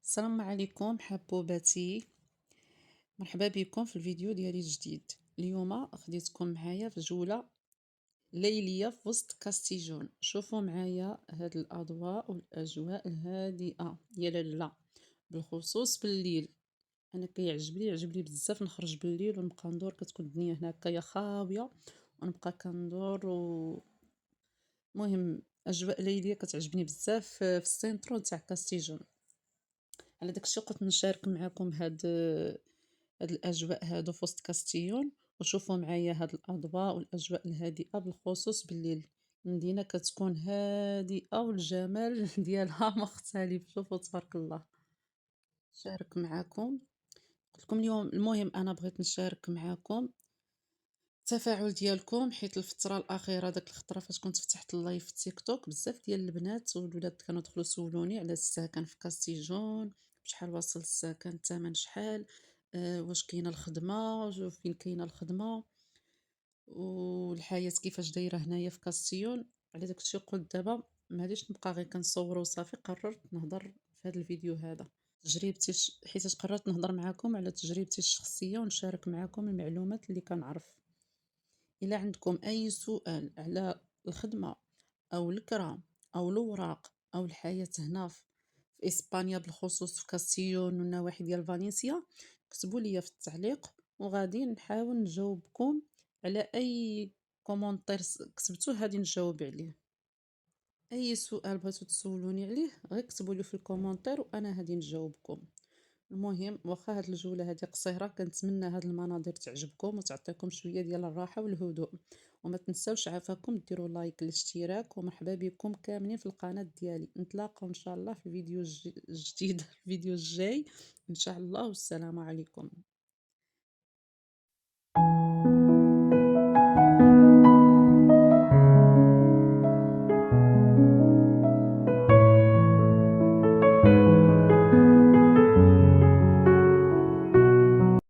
السلام عليكم حبوباتي، مرحبا بكم في الفيديو ديالي الجديد. اليوم خديتكم معايا في جولة ليلية في وسط كاستيجون. شوفوا معايا هاد الأضواء والأجواء الهادئة يا لالا، بالخصوص بالليل. أنا يعجبني بزاف نخرج بالليل ونبقى ندور، كتكون الدنيا هناكا خاوية ونبقى كندور مهم أجواء ليلية كتعجبني بزاف في السينترو تاع كاستيجون. على داكشي قلت نشارك معكم هاد الاجواء هادو في وسط كاستيون. وشوفوا معايا هاد الاضواء والاجواء الهادئه بالخصوص بالليل. المدينه كتكون هادئه والجمال ديالها مختلف. شوفوا تبارك الله. شارك معكم، قلت لكم اليوم المهم انا بغيت نشارك معكم التفاعل ديالكم، حيت الفتره الاخيره داك الخطره فاش كنت فتحت اللايف في تيك توك بزاف ديال البنات والولاد كانوا دخلوا سولوني على السكن في كاستيجون، بشحال واصل السكن، الثمن شحال، واش كاينه الخدمه، فين كاينه الخدمه، والحياه كيفاش دايره هنايا في كاستيون. على داكشي قلت دابا معليش نبقى غير كنصور وصافي، قررت نهضر في هذا الفيديو هذا تجربتي حيت قررت نهضر معكم على تجربتي الشخصيه ونشارك معكم المعلومات اللي كنعرف. إلا عندكم أي سؤال على الخدمة أو الكرا أو الأوراق أو الحياة هنا في إسبانيا، بالخصوص في كاستيون والنواحي ديال فالنسيا، كتبوا لي في التعليق وغادي نحاول نجاوبكم على أي كومونتير كتبتوه، غادي نجاوب عليه. أي سؤال بغيتو تسولوني عليه غير كتبوا لي في الكومونتير وأنا غادي نجاوبكم. المهم واخا هاد الجولة هادي قصيرة، كنتمنى هاد المناظر تعجبكم وتعطيكم شوية ديال الراحة والهدوء. وما تنساوش عافاكم ديروا لايك، الاشتراك، ومرحبا بكم كاملين في القناة ديالي. نتلاقاو ان شاء الله في الفيديو الجديد الفيديو الجاي ان شاء الله، والسلام عليكم.